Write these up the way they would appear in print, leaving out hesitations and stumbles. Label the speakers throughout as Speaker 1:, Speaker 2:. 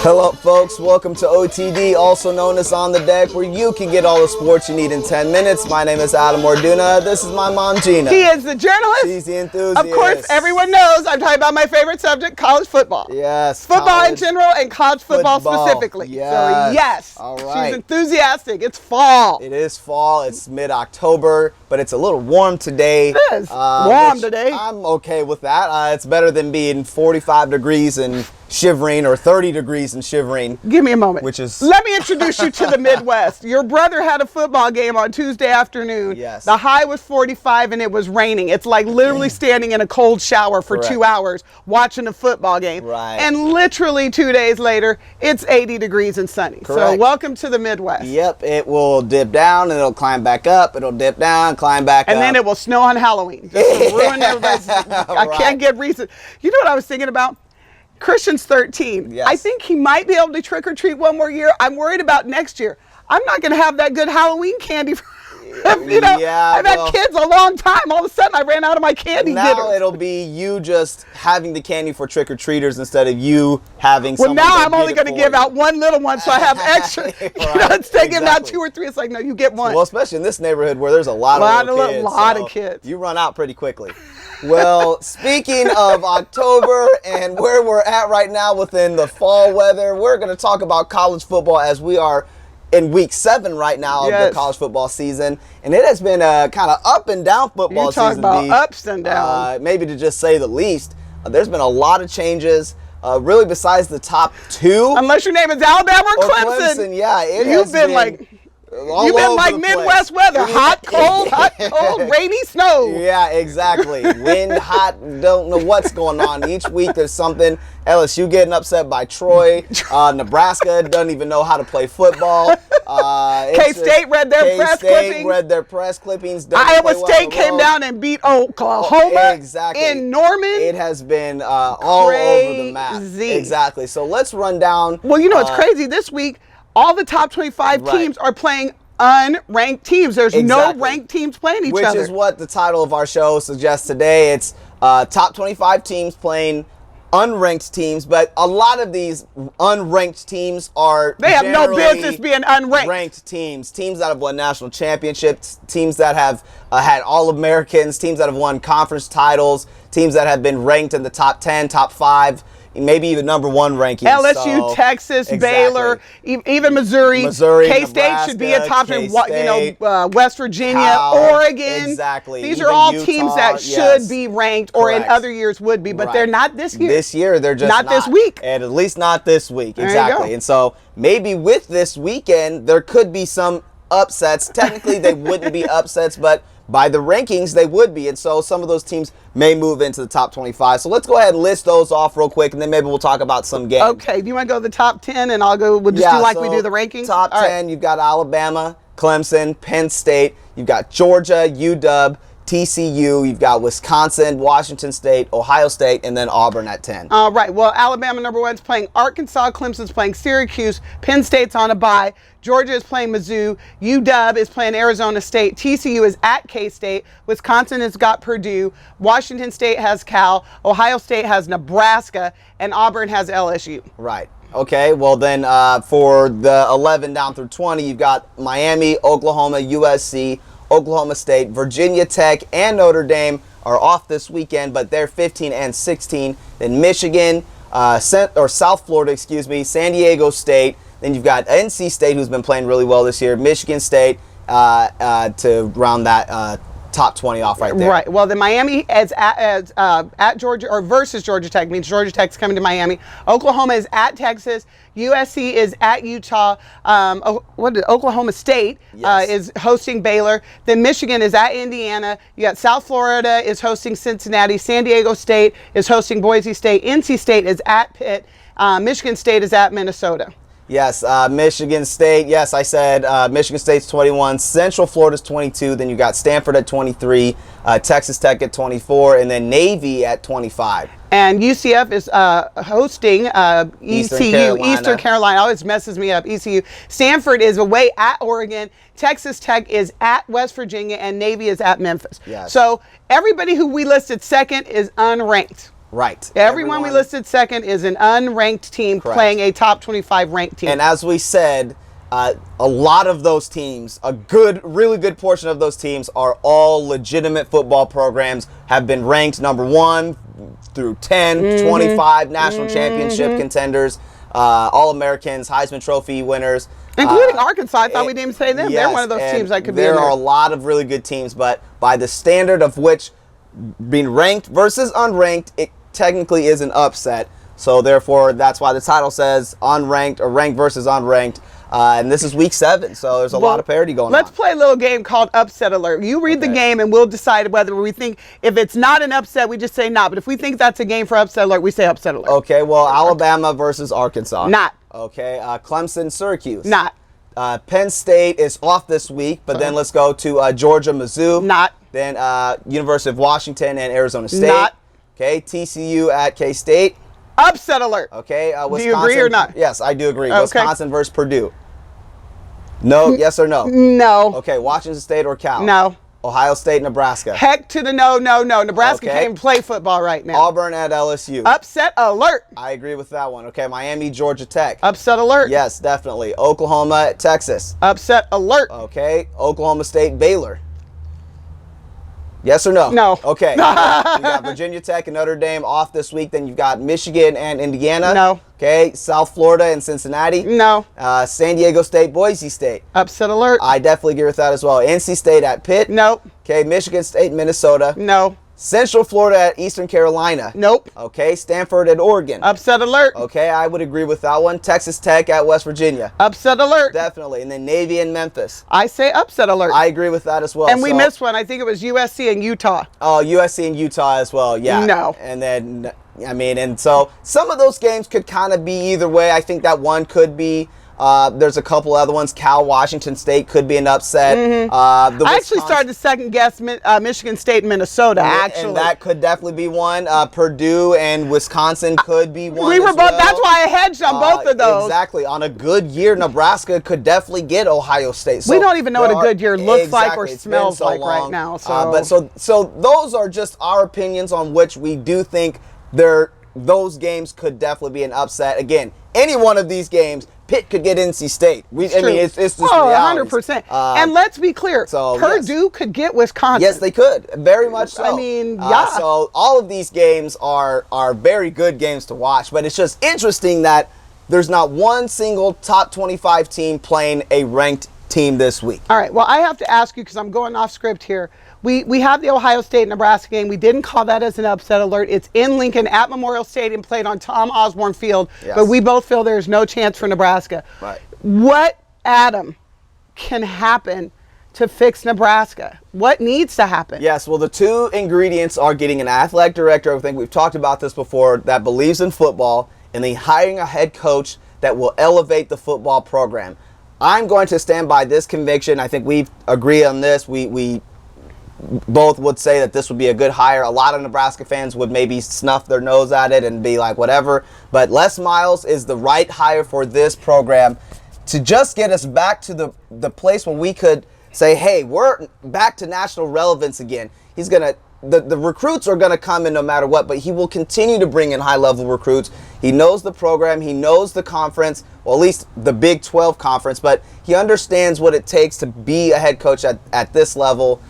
Speaker 1: Hello folks, welcome to OTD, also known as On the Deck, where you can get all the sports you need in 10 minutes. My name is Adam Orduna. This is my mom, Gina.
Speaker 2: He is the journalist.
Speaker 1: She's the enthusiast.
Speaker 2: Of course, everyone knows I'm talking about my favorite subject, college football.
Speaker 1: Yes.
Speaker 2: Football in general and college football specifically.
Speaker 1: Yes.
Speaker 2: So yes,
Speaker 1: all right.
Speaker 2: She's enthusiastic. It's fall.
Speaker 1: It is fall. It's mid-October, but it's a little warm today.
Speaker 2: It is warm today.
Speaker 1: I'm okay with that. It's better than being 45 degrees and shivering, or 30 degrees and shivering.
Speaker 2: Give me a moment.
Speaker 1: Let
Speaker 2: me introduce you to the Midwest. Your brother had a football game on Tuesday afternoon.
Speaker 1: Yes.
Speaker 2: The high was 45 and it was raining. It's like literally standing in a cold shower for
Speaker 1: Correct.
Speaker 2: 2 hours watching a football game.
Speaker 1: Right.
Speaker 2: And literally 2 days later, it's 80 degrees and sunny.
Speaker 1: Correct.
Speaker 2: So welcome to the Midwest.
Speaker 1: Yep, it will dip down and it'll climb back up. It'll dip down, climb back up.
Speaker 2: And then it will snow on Halloween. Just to ruin everybody's. I can't get reason. You know what I was thinking about? Christian's 13.
Speaker 1: Yes.
Speaker 2: I think he might be able to trick or treat one more year. I'm worried about next year. I'm not going to have that good Halloween candy. I've had kids a long time. All of a sudden, I ran out of my candy.
Speaker 1: Now it'll be you just having the candy for trick or treaters instead of you having.
Speaker 2: Well, now I'm only going to give out one little one, so I have extra.
Speaker 1: Right.
Speaker 2: Instead of giving out 2 or 3, it's like, no, you get one.
Speaker 1: Well, especially in this neighborhood where there's a lot of kids. You run out pretty quickly. Well, speaking of October and where we're at right now within the fall weather, we're going to talk about college football as we are in week 7 right now of the college football season. And it has been a kind of up and down football season.
Speaker 2: You talk about ups and downs.
Speaker 1: Maybe to just say the least. There's been a lot of changes, really besides the top 2.
Speaker 2: Unless your name is Alabama or Clemson.
Speaker 1: Yeah,
Speaker 2: You've been like Midwest weather, hot, cold, rainy, snow.
Speaker 1: Yeah, exactly. Wind, hot, don't know what's going on. Each week there's something. LSU getting upset by Troy. Nebraska doesn't even know how to play football.
Speaker 2: K-State read their press clippings. Iowa State came down and beat Oklahoma in Norman.
Speaker 1: It has been all over the map. Exactly. So let's run down.
Speaker 2: Well, you know, it's crazy. This week, all the top 25 teams are playing unranked teams. There's no ranked teams playing each other.
Speaker 1: Which is what the title of our show suggests today. It's top 25 teams playing unranked teams, but a lot of these unranked teams
Speaker 2: they have no business being unranked.
Speaker 1: Ranked teams that have won national championships, teams that have had All-Americans, teams that have won conference titles, teams that have been ranked in the top 10, top 5. Maybe even number 1 ranking.
Speaker 2: LSU, Texas, Baylor, even Missouri. K-State should be a top 10. West Virginia, Oregon.
Speaker 1: Exactly.
Speaker 2: These are all teams that should be ranked, or in other years would be, but they're not this year.
Speaker 1: This year, they're just
Speaker 2: not this week.
Speaker 1: And at least not this week.
Speaker 2: Exactly.
Speaker 1: And so maybe with this weekend, there could be some upsets. Technically, they wouldn't be upsets, but by the rankings, they would be. And so some of those teams may move into the top 25. So let's go ahead and list those off real quick, and then maybe we'll talk about some games.
Speaker 2: Okay. Do you want to go to the top 10, and I'll go, we'll just do like we do the rankings?
Speaker 1: Top 10, you've got Alabama, Clemson, Penn State. You've got Georgia, UW, TCU, you've got Wisconsin, Washington State, Ohio State, and then Auburn at 10.
Speaker 2: All right. Well, Alabama number 1 is playing Arkansas. Clemson's playing Syracuse. Penn State's on a bye. Georgia is playing Mizzou. UW is playing Arizona State. TCU is at K-State. Wisconsin has got Purdue. Washington State has Cal. Ohio State has Nebraska. And Auburn has LSU.
Speaker 1: Right. Okay. Well, then for the 11 down through 20, you've got Miami, Oklahoma, USC, Oklahoma State, Virginia Tech, and Notre Dame are off this weekend, but they're 15 and 16. Then Michigan, South Florida, San Diego State. Then you've got NC State, who's been playing really well this year. Michigan State to round that top 20 off right there.
Speaker 2: Right. Well, the Miami is at Georgia, or versus Georgia Tech, means Georgia Tech's coming to Miami. Oklahoma is at Texas. USC is at Utah. Oklahoma State is hosting Baylor. Then Michigan is at Indiana. You got South Florida is hosting Cincinnati. San Diego State is hosting Boise State. NC State is at Pitt. Michigan State is at Minnesota.
Speaker 1: Yes, Michigan State. Yes, I said Michigan State's 21. Central Florida's 22. Then you got Stanford at 23, Texas Tech at 24, and then Navy at 25.
Speaker 2: And UCF is hosting Eastern Carolina. Always messes me up. ECU. Stanford is away at Oregon. Texas Tech is at West Virginia, and Navy is at Memphis.
Speaker 1: Yes.
Speaker 2: So everybody who we listed second is unranked.
Speaker 1: Right.
Speaker 2: Everyone we listed second is an unranked team playing a top 25 ranked team.
Speaker 1: And as we said, a lot of those teams, really good portion of those teams are all legitimate football programs, have been ranked number 1 through 10, 25 national championship contenders, All-Americans, Heisman Trophy winners.
Speaker 2: Including Arkansas. I thought we didn't say them. They're one of those teams that could be in there.
Speaker 1: There are a lot of really good teams, but by the standard of which being ranked versus unranked, it technically is an upset. So therefore, that's why the title says unranked or ranked versus unranked. And this is week 7, so there's a lot of parity going on.
Speaker 2: Let's play a little game called Upset Alert. You read the game, and we'll decide whether we think, if it's not an upset, we just say not. But if we think that's a game for Upset Alert, we say Upset Alert.
Speaker 1: Okay, well, Alabama versus Arkansas.
Speaker 2: Not.
Speaker 1: Okay, Clemson, Syracuse.
Speaker 2: Not.
Speaker 1: Penn State is off this week, but then let's go to Georgia, Mizzou.
Speaker 2: Not.
Speaker 1: Then University of Washington and Arizona State.
Speaker 2: Not.
Speaker 1: Okay, TCU at K-State.
Speaker 2: Upset Alert.
Speaker 1: Okay, Wisconsin.
Speaker 2: Do you agree or not?
Speaker 1: Yes, I do agree.
Speaker 2: Okay.
Speaker 1: Wisconsin versus Purdue. No, yes or no?
Speaker 2: No.
Speaker 1: Okay, Washington State or Cal?
Speaker 2: No.
Speaker 1: Ohio State, Nebraska.
Speaker 2: Heck to the no. Nebraska can't even play football right now.
Speaker 1: Auburn at LSU.
Speaker 2: Upset Alert.
Speaker 1: I agree with that one. Okay, Miami, Georgia Tech.
Speaker 2: Upset Alert.
Speaker 1: Yes, definitely. Oklahoma, Texas.
Speaker 2: Upset Alert.
Speaker 1: Okay, Oklahoma State, Baylor. Yes or no?
Speaker 2: No.
Speaker 1: Okay. You got Virginia Tech and Notre Dame off this week. Then you've got Michigan and Indiana.
Speaker 2: No.
Speaker 1: Okay. South Florida and Cincinnati.
Speaker 2: No.
Speaker 1: San Diego State, Boise State.
Speaker 2: Upset Alert.
Speaker 1: I definitely agree with that as well. NC State at Pitt.
Speaker 2: Nope.
Speaker 1: Okay. Michigan State, Minnesota.
Speaker 2: No.
Speaker 1: Central Florida at Eastern Carolina.
Speaker 2: Nope.
Speaker 1: Okay. Stanford at Oregon.
Speaker 2: Upset Alert.
Speaker 1: Okay. I would agree with that one. Texas Tech at West Virginia.
Speaker 2: Upset Alert.
Speaker 1: Definitely. And then Navy and Memphis.
Speaker 2: I say Upset Alert.
Speaker 1: I agree with that as well.
Speaker 2: And we missed one. I think it was USC and Utah.
Speaker 1: Oh, USC and Utah as well. Yeah.
Speaker 2: No.
Speaker 1: And then, I mean, and so some of those games could kind of be either way. I think that one could be. There's a couple other ones. Cal, Washington State could be an upset.
Speaker 2: I actually started to second guess Michigan State and Minnesota, actually.
Speaker 1: And that could definitely be one. Purdue and Wisconsin could be one.
Speaker 2: We were both, that's why I hedged on both of those.
Speaker 1: Exactly. On a good year, Nebraska could definitely get Ohio State. So
Speaker 2: we don't even know what a good year looks like or smells like
Speaker 1: long.
Speaker 2: right now.
Speaker 1: So those are just our opinions on which we do think those games could definitely be an upset. Again, any one of these games, Pitt could get NC State. It's just reality.
Speaker 2: 100%. And let's be clear, Purdue could get Wisconsin.
Speaker 1: Yes, they could. Very much so.
Speaker 2: I mean, yeah.
Speaker 1: So all of these games are very good games to watch, but it's just interesting that there's not one single top 25 team playing a ranked team this week.
Speaker 2: All right. Well, I have to ask you, because I'm going off script here. We have the Ohio State-Nebraska game. We didn't call that as an upset alert. It's in Lincoln at Memorial Stadium, played on Tom Osborne Field. Yes. But we both feel there's no chance for Nebraska.
Speaker 1: Right.
Speaker 2: What, Adam, can happen to fix Nebraska? What needs to happen?
Speaker 1: Yes, well, the two ingredients are getting an athletic director, I think we've talked about this before, that believes in football, and then hiring a head coach that will elevate the football program. I'm going to stand by this conviction. I think we agree on this. We both would say that this would be a good hire. A lot of Nebraska fans would maybe snuff their nose at it and be like, whatever. But Les Miles is the right hire for this program to just get us back to the place where we could say, hey, we're back to national relevance again. He's going to, the recruits are going to come in no matter what, but he will continue to bring in high-level recruits. He knows the program. He knows the conference, well, at least the Big 12 conference, but he understands what it takes to be a head coach at this level.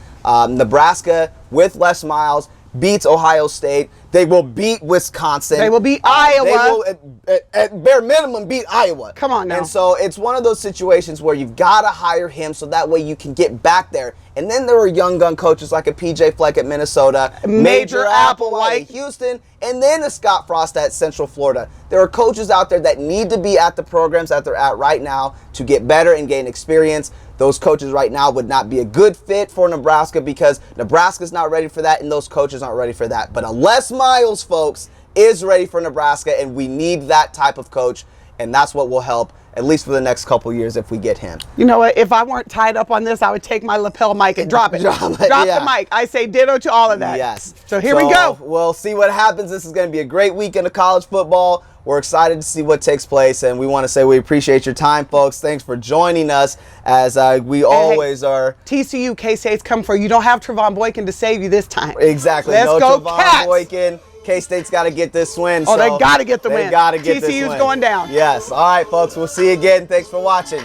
Speaker 1: Nebraska, with Les Miles, beats Ohio State. They will beat Wisconsin.
Speaker 2: They will beat Iowa.
Speaker 1: They will, at bare minimum, beat Iowa.
Speaker 2: Come on now.
Speaker 1: And so it's one of those situations where you've got to hire him so that way you can get back there. And then there are young gun coaches like a P.J. Fleck at Minnesota,
Speaker 2: Major Applewhite
Speaker 1: at Houston, and then a Scott Frost at Central Florida. There are coaches out there that need to be at the programs that they're at right now to get better and gain experience. Those coaches right now would not be a good fit for Nebraska because Nebraska's not ready for that and those coaches aren't ready for that. But a Les Miles, folks, is ready for Nebraska, and we need that type of coach, and that's what will help, at least for the next couple years, if we get him.
Speaker 2: You know what? If I weren't tied up on this, I would take my lapel mic and drop it. Drop the mic. I say ditto to all of that.
Speaker 1: Yes.
Speaker 2: So here we go.
Speaker 1: We'll see what happens. This is going to be a great weekend of college football. We're excited to see what takes place, and we want to say we appreciate your time, folks. Thanks for joining us, as we always are.
Speaker 2: TCU, K-State's come for you. You don't have Trevon Boykin to save you this time.
Speaker 1: Exactly.
Speaker 2: Let's go
Speaker 1: Trevon
Speaker 2: Cats.
Speaker 1: Boykin. K-State's got to get this win.
Speaker 2: Oh, they got to get the win.
Speaker 1: They got to get this win.
Speaker 2: TCU's going down.
Speaker 1: Yes. All right, folks. We'll see you again. Thanks for watching.